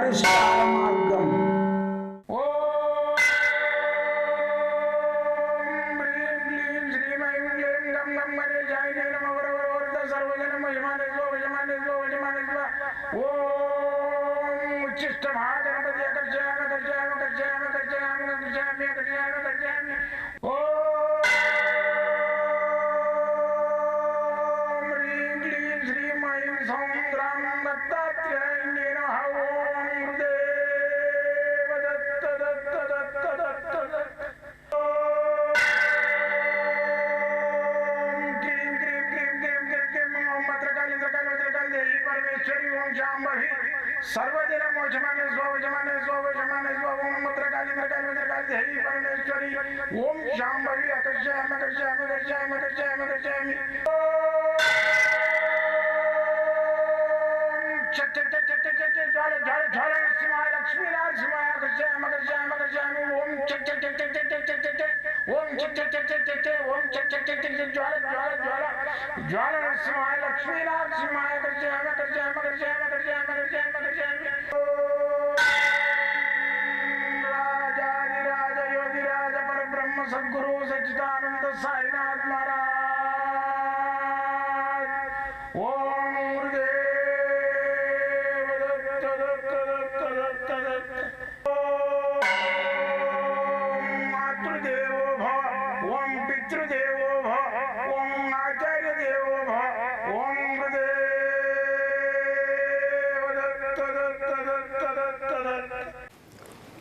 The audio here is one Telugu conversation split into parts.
పరిష్కార మార్గం. सर्वदिन मोचमाने स्वजमाने स्वजमाने स्वम मत्रकाली मत्रकाली मत्रकाली देवी परमेश्वरी ओम शांभवी अकर्षयामि अकर्षयामि अकर्षयामि अकर्षयामि अकर्षयामि चट चट चट चट चट ज्वाल ज्वाल ज्वाल नरसिंहाय लक्ष्मी नरसिंहाय अकर्षयामि अकर्षयामि अकर्षयामि ओम चट चट चट चट चट चट चट ओम चट चट चट चट चट ओम चट चट चट चट ज्वाल ज्वाल ज्वाल ज्वाल नरसिंहाय लक्ष्मी नरसिंहाय अकर्षयामि अकर्षयामि अकर्षयामि अकर्षयामि अकर्षयामि अकर्षयामि राजाधिराज योगिराज परब्रह्म सद्गुरु सच्चिदानंद साईनाथ महाराज ओम गुरुदेव दत्त दत्त दत्त दत्त दत्त ओम मातृदेवो भव ओम पितृदेवो भव ओम आचार्य देवो भव ओम गुरुदेव दत्त दत्त दत्त दत्त दत्त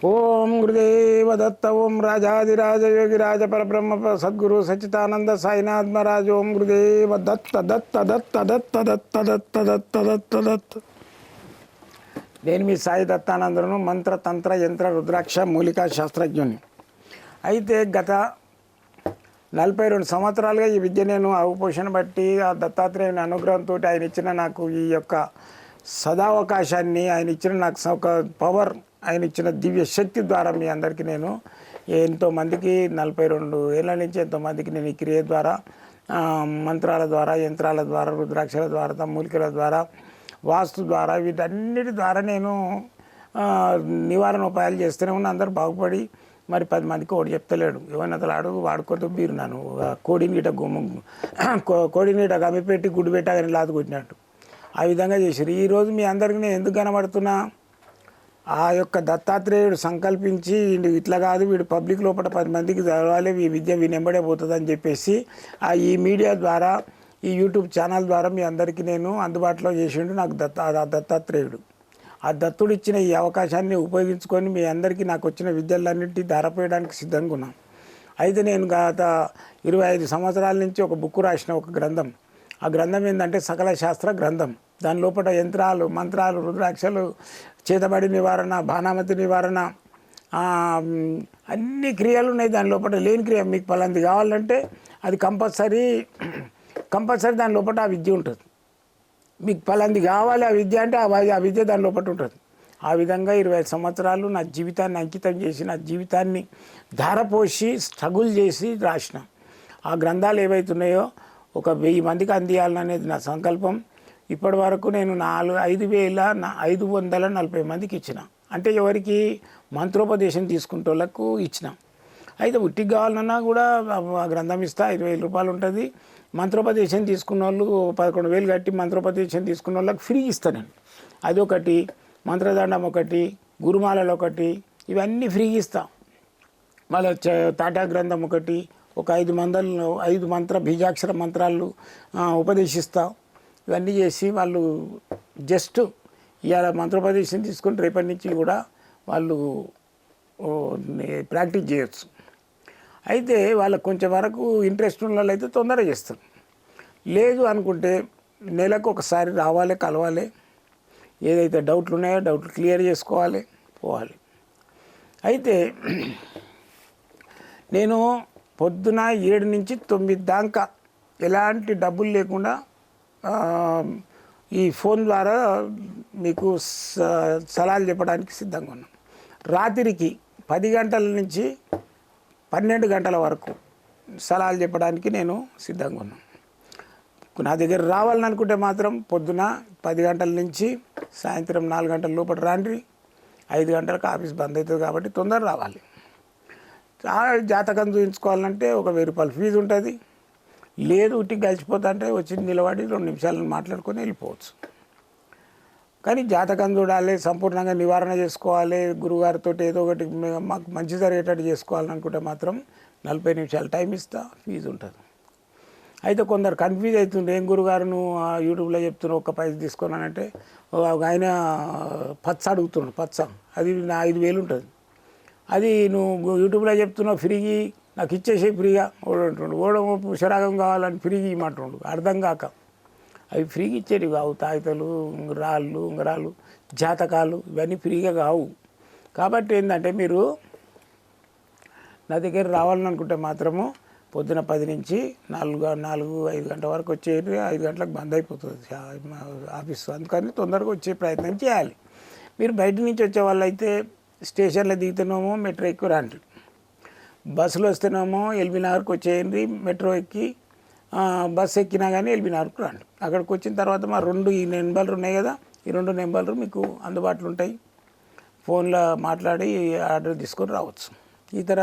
ओम गुरुदेव दत्त ओम राजाधिराज योगिराज परब्रह्म सद्गुरु सच्चिदानंद साईनाथ महाराज ओम गुरुदेव दत्त दत्त दत्त दत्त दत्त दत्त दत्त दत्त दत्त నేను మీ సాయి దత్తానందను మంత్ర తంత్ర యంత్ర రుద్రాక్ష మూలికా శాస్త్రజ్ఞుని. అయితే గత 42 సంవత్సరాలుగా ఈ విద్య నేను అవపోషణ బట్టి ఆ దత్తాత్రేయుని అనుగ్రహంతో ఆయన ఇచ్చిన నాకు ఈ యొక్క సదావకాశాన్ని ఆయన ఇచ్చిన నాకు ఒక పవర్ ఆయన ఇచ్చిన దివ్య శక్తి ద్వారా మీ అందరికీ నేను ఎంతోమందికి 42 ఏళ్ళ నుంచి ఎంతోమందికి నేను ఈ క్రియ ద్వారా మంత్రాల ద్వారా యంత్రాల ద్వారా రుద్రాక్షల ద్వారా మూలికల ద్వారా వాస్తు ద్వారా వీటన్నిటి ద్వారా నేను నివారణ ఉపాయాలు చేస్తూనే ఉన్నా. అందరూ బాగుపడి మరి 10 మందికి ఒకటి చెప్తలేడు ఏమైనా అతను అడుగు వాడుకోతో బీరున్నాను కోడిని గిట కోడిని గిట గమ్మిపెట్టి గుడ్డు పెట్టాలని లాదు కొట్టినట్టు ఆ విధంగా చేశారు. ఈరోజు మీ అందరికీ నేను ఎందుకు కనబడుతున్నా ఆ యొక్క దత్తాత్రేయుడు సంకల్పించి ఇట్లా కాదు వీడు పబ్లిక్ లోపల 10 మందికి చదవాలి ఈ విద్య వినెంబడే పోతుంది అని చెప్పేసి ఈ మీడియా ద్వారా ఈ యూట్యూబ్ ఛానల్ ద్వారా మీ అందరికీ నేను అందుబాటులో చేసిండు నాకు దత్తాత్రేయుడు. ఆ దత్తుడు ఇచ్చిన ఈ అవకాశాన్ని ఉపయోగించుకొని మీ అందరికీ నాకు వచ్చిన విద్యలన్నింటినీ ధారపోయడానికి సిద్ధంగా ఉన్నాను. అయితే నేను గత 25 సంవత్సరాల నుంచి ఒక బుక్ రాసిన ఒక గ్రంథం. ఆ గ్రంథం ఏంటంటే సకల శాస్త్ర గ్రంథం. దాని లోపల యంత్రాలు మంత్రాలు రుద్రాక్షలు చేతబడి నివారణ బాణామతి నివారణ అన్ని క్రియలు ఉన్నాయి. దాని లోపల లేని క్రియ మీకు పలాంది కావాలంటే అది కంపల్సరీ దాని లోపల ఆ విద్య ఉంటుంది. మీకు పలాంది కావాలి ఆ విద్య అంటే ఆ విద్య దాని లోపల ఉంటుంది. ఆ విధంగా 25 సంవత్సరాలు నా జీవితాన్ని అంకితం చేసి నా జీవితాన్ని ధారపోసి స్ట్రగుల్ చేసి రాసిన ఆ గ్రంథాలు ఏవైతున్నాయో ఒక 1000 మందికి అందియాలనేది నా సంకల్పం. ఇప్పటి వరకు నేను 5540 మందికి ఇచ్చిన. అంటే ఎవరికి మంత్రోపదేశం తీసుకుంటే వాళ్ళకు ఇచ్చిన. అయితే ఉట్టికి కావాలన్నా కూడా ఆ గ్రంథం ఇస్తా 20,000 రూపాయలు ఉంటుంది. మంత్రోపదేశం తీసుకున్న వాళ్ళు 11,000 కట్టి మంత్రోపదేశం తీసుకున్న వాళ్ళకి ఫ్రీ ఇస్తాను నేను. అదొకటి, మంత్రదండం ఒకటి, గురుమాలలు ఒకటి, ఇవన్నీ ఫ్రీగా ఇస్తా. మళ్ళీ తాటా గ్రంథం ఒకటి, ఒక 5 మంత్ర బీజాక్షర మంత్రాలు ఉపదేశిస్తా. ఇవన్నీ చేసి వాళ్ళు జస్ట్ ఇవాళ మంత్రోపదేశం తీసుకుని రేపటి నుంచి కూడా వాళ్ళు ప్రాక్టీస్ చేయొచ్చు. అయితే వాళ్ళకు కొంచెం వరకు ఇంట్రెస్ట్ ఉన్న వాళ్ళు అయితే తొందరగా చేస్తారు. లేదు అనుకుంటే నెలకు ఒకసారి రావాలి, కలవాలి, ఏదైతే డౌట్లు ఉన్నాయో డౌట్లు క్లియర్ చేసుకోవాలి, పోవాలి. అయితే నేను పొద్దున 7 నుంచి 9 దాకా ఎలాంటి డబ్బులు లేకుండా ఈ ఫోన్ ద్వారా మీకు సలహాలు చెప్పడానికి సిద్ధంగా ఉన్నాం. రాత్రికి 10 గంటల నుంచి 12 గంటల వరకు సలహాలు చెప్పడానికి నేను సిద్ధంగా ఉన్నాను. నా దగ్గర రావాలని అనుకుంటే మాత్రం పొద్దున 10 గంటల నుంచి సాయంత్రం 4 గంటల లోపల రాండి. 5 గంటలకు ఆఫీస్ బంద్ అవుతుంది కాబట్టి తొందర రావాలి. జాతకం చూపించుకోవాలంటే ఒక 1000 రూపాయలు ఫీజు ఉంటుంది. లేదు ఉట్టి గడిచిపోతా అంటే వచ్చి నిలబడి 2 నిమిషాలు మాట్లాడుకొని వెళ్ళిపోవచ్చు. కానీ జాతకం చూడాలి, సంపూర్ణంగా నివారణ చేసుకోవాలి, గురుగారితో ఏదో ఒకటి మాకు మంచి జరిగేటట్టు చేసుకోవాలనుకుంటే మాత్రం 40 నిమిషాలు టైం ఇస్తా, ఫీజు ఉంటుంది. అయితే కొందరు కన్ఫ్యూజ్ అవుతుండే, ఏం గురుగారు నువ్వు యూట్యూబ్లో చెప్తున్నావు ఒక్క పైసలు తీసుకున్నానంటే, ఆయన పచ్చ అడుగుతున్నాడు. పచ్చ అది నా 5000 ఉంటుంది. అది నువ్వు యూట్యూబ్లో చెప్తున్నావు ఫ్రీకి నాకు ఇచ్చేసే ఫ్రీగా ఓడంటుండు. శరాగం కావాలని ఫ్రీగా ఇమ్మంటుండు. అర్థం కాక అవి ఫ్రీగా ఇచ్చేవి కావు. తాయితలు, రాళ్ళు, ఉంగరాలు, జాతకాలు ఇవన్నీ ఫ్రీగా కావు. కాబట్టి ఏంటంటే మీరు నా దగ్గర రావాలని అనుకుంటే మాత్రము పొద్దున 10 నుంచి 4-5 గంటల వరకు వచ్చేది. 5 గంటలకు బంద్ అయిపోతుంది ఆఫీస్. అందుకని తొందరగా వచ్చే ప్రయత్నం చేయాలి. మీరు బయట నుంచి వచ్చే వాళ్ళు అయితే స్టేషన్లో దిగుతున్నామో మెట్రో ఎక్కువ రండి. బస్సులో వస్తున్నామో ఎల్బీ నగర్కి వచ్చేయండి. మెట్రో ఎక్కి బస్సు ఎక్కినా కానీ ఎల్బీ నగర్కి రండి. అక్కడికి వచ్చిన తర్వాత మా 2 ఈ నెంబర్లు ఉన్నాయి కదా, ఈ 2 నెంబర్లు మీకు అందుబాటులో ఉంటాయి. ఫోన్లో మాట్లాడి ఆర్డర్ తీసుకొని రావచ్చు. ఇతర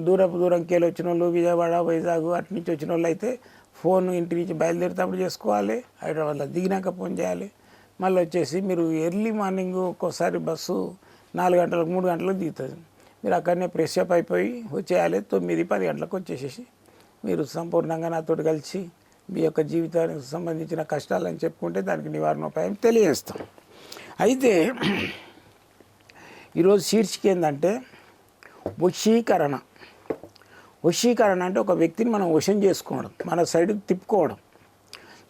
దూరంకి వెళ్ళి వచ్చిన వాళ్ళు విజయవాడ, వైజాగ్ అటు నుంచి వచ్చిన వాళ్ళు అయితే ఫోన్ ఇంటి నుంచి బయలుదేరేటప్పుడు చేసుకోవాలి. హైదరాబాద్లో దిగినాక ఫోన్ చేయాలి. మళ్ళీ వచ్చేసి మీరు ఎర్లీ మార్నింగ్ ఒక్కోసారి బస్సు 4 గంటలకు 3 గంటలకు దిగుతుంది. మీరు అక్కడనే ఫ్రెష్ అప్ అయిపోయి వచ్చేయాలి. 9-10 గంటలకు వచ్చేసేసి మీరు సంపూర్ణంగా నాతో కలిసి మీ యొక్క జీవితానికి సంబంధించిన కష్టాలని చెప్పుకుంటే దానికి నివారణోపాయం తెలియజేస్తాం. అయితే ఈరోజు శీర్షిక ఏంటంటే వశీకరణ. వశీకరణ అంటే ఒక వ్యక్తిని మనం వశం చేసుకోవడం, మన సైడ్కి తిప్పుకోవడం.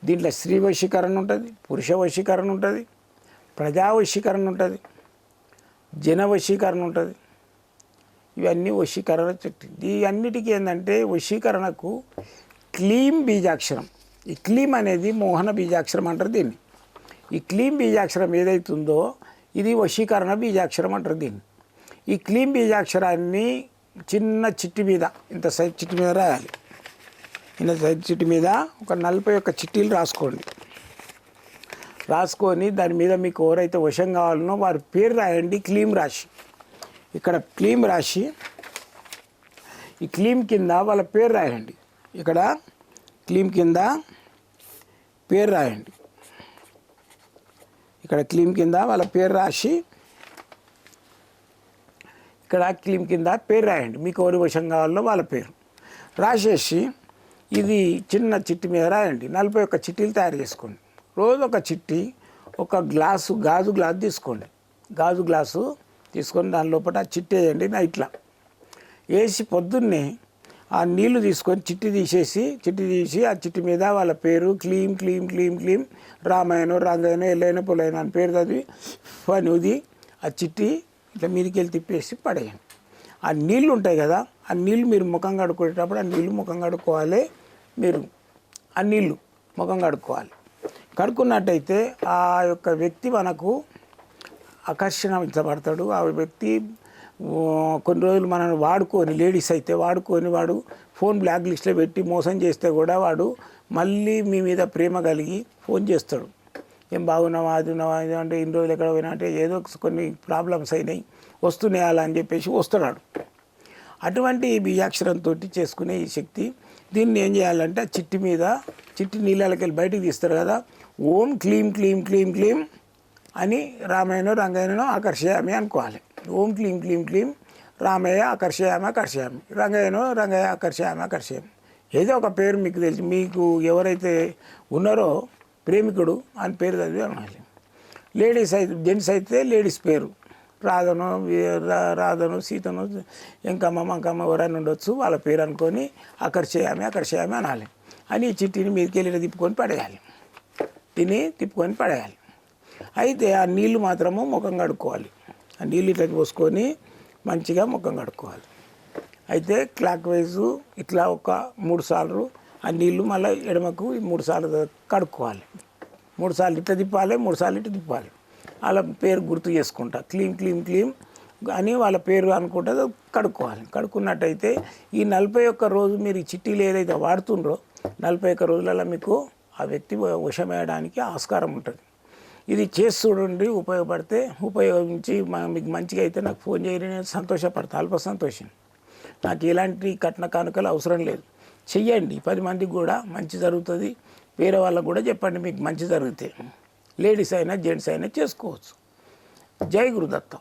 దీంట్లో స్త్రీ వశీకరణ ఉంటుంది, పురుష వశీకరణ ఉంటుంది, ప్రజా వశీకరణ ఉంటుంది, జన వశీకరణ ఉంటుంది. ఇవన్నీ వశీకరణ చెట్టు. ఈ అన్నిటికీ ఏంటంటే వశీకరణకు క్లీం బీజాక్షరం. ఈ క్లీం అనేది మోహన బీజాక్షరం అంటారు దీన్ని. ఈ క్లీం బీజాక్షరం ఏదైతుందో ఇది వశీకరణ బీజాక్షరం అంటారు దీన్ని. ఈ క్లీం బీజాక్షరాన్ని చిన్న చిట్టి మీద, ఇంత సైజ్ చిట్టి మీద రాయాలి. ఇంత సైజ్ చిట్టి మీద ఒక 41 చిట్టీలు రాసుకోండి. రాసుకొని దాని మీద మీకు ఎవరైతే వశం కావాలనో వారి పేరు రాయండి. క్లీం రాసి ఇక్కడ క్లీం రాసి ఈ క్లీం కింద వాళ్ళ పేరు రాయండి. ఇక్కడ క్లీం కింద పేరు రాయండి. ఇక్కడ క్లీం కింద వాళ్ళ పేరు రాసి ఇక్కడ క్లీం కింద పేరు రాయండి. మీకు ఎవరి వశం కావాలో వాళ్ళ పేరు రాసేసి ఇది చిన్న చిట్టి మీద రాయండి. 41 చిట్టీలు తయారు చేసుకోండి. రోజు ఒక చిట్టి, ఒక గ్లాసు గాజు గ్లాసు తీసుకోండి. గాజు గ్లాసు తీసుకొని దాని లోపల చిట్టి వేయండి. నైట్లా వేసి పొద్దున్నే ఆ నీళ్లు తీసుకొని చిట్టి తీసి ఆ చిట్టి మీద వాళ్ళ పేరు క్లీం క్లీం క్లీం క్లీం రామాయణం, రంగాయనో, ఎల్లైనా, పొలైనా అని పేరు చదివి పనిది ఆ చిట్టి ఇట్లా మీదికి వెళ్ళి తిప్పేసి పడేయండి. ఆ నీళ్ళు ఉంటాయి కదా, ఆ నీళ్ళు మీరు ముఖం కడుక్కునేటప్పుడు ఆ నీళ్ళు ముఖం కడుక్కోవాలి. మీరు ఆ నీళ్ళు ముఖం కడుక్కోవాలి. కడుక్కున్నట్టయితే ఆ యొక్క వ్యక్తి మనకు ఆకర్షించబడతాడు. ఆ వ్యక్తి కొన్ని రోజులు మనల్ని వాడుకొని, లేడీస్ అయితే వాడుకొని వాడు ఫోన్ బ్లాక్ లిస్ట్లో పెట్టి మోసం చేస్తే కూడా వాడు మళ్ళీ మీ మీద ప్రేమ కలిగి ఫోన్ చేస్తాడు. ఏం బాగున్నావా, అది ఉన్నావా, అంటే ఇన్ని రోజులు ఎక్కడ పోయినా అంటే ఏదో కొన్ని ప్రాబ్లమ్స్ అయినాయి వస్తున్నాయి అలా అని చెప్పేసి వస్తున్నాడు. అటువంటి బీజాక్షరంతో చేసుకునే ఈ శక్తి. దీన్ని ఏం చేయాలంటే చిట్టి మీద, చిట్టి నీళ్ళకి వెళ్ళి బయటికి తీస్తారు కదా, ఓం క్లీం క్లీం క్లీం క్లీం అని రామాయణో, రంగాయనో ఆకర్షయామి అనుకోవాలి. ఓం క్లీం క్లీం క్లీం రామయ్య ఆకర్షయామి ఆకర్షయామి, రంగాయనో రంగయ్య ఆకర్షయామి ఆకర్షయామి. ఏదో ఒక పేరు మీకు తెలిసి, మీకు ఎవరైతే ఉన్నారో ప్రేమికుడు అని పేరు చదివి అనాలి. లేడీస్ అయితే, జెంట్స్ అయితే లేడీస్ పేరు రాధను, సీతను, ఎంకమ్మ, మంకమ్మ ఎవరైనా ఉండొచ్చు, వాళ్ళ పేరు అనుకొని ఆకర్షయామి ఆకర్షయామి అనాలి. అని ఈ చిట్టిని మీదకి వెళ్ళి తిప్పుకొని పడేయాలి. తిప్పుకొని పడేయాలి. అయితే ఆ నీళ్లు మాత్రము ముఖం కడుక్కోవాలి. ఆ నీళ్ళు ఇట్లా పోసుకొని మంచిగా ముఖం కడుక్కోవాలి. అయితే క్లాక్ వైజు ఇట్లా ఒక 3 సార్లు ఆ నీళ్లు మళ్ళీ ఎడమకు 3 సార్లు కడుక్కోవాలి. 3 సార్లు ఇట్లా తిప్పాలి, 3 సార్లు ఇట్లా తిప్పాలి. వాళ్ళ పేరు గుర్తు చేసుకుంటా క్లీం క్లీం క్లీం అని వాళ్ళ పేరు అనుకుంటా కడుక్కోవాలి. కడుక్కున్నట్టయితే ఈ 41 రోజు మీరు ఈ చిట్టీలు ఏదైతే వాడుతుండ్రో 41 రోజులలో మీకు ఆ వ్యక్తి వశమయ్యడానికి ఆస్కారం ఉంటుంది. ఇది చేసి చూడండి, ఉపయోగపడితే ఉపయోగించి మీకు మంచిగా అయితే నాకు ఫోన్ చేయని, నేను సంతోషపడతా, అల్ప సంతోషం. నాకు ఎలాంటి కట్న కానుకలు అవసరం లేదు. చెయ్యండి, 10 మందికి కూడా మంచి జరుగుతుంది. వేరే వాళ్ళకు కూడా చెప్పండి మీకు మంచి జరిగితే. లేడీస్ అయినా జెంట్స్ అయినా చేసుకోవచ్చు. జై గురుదత్తం.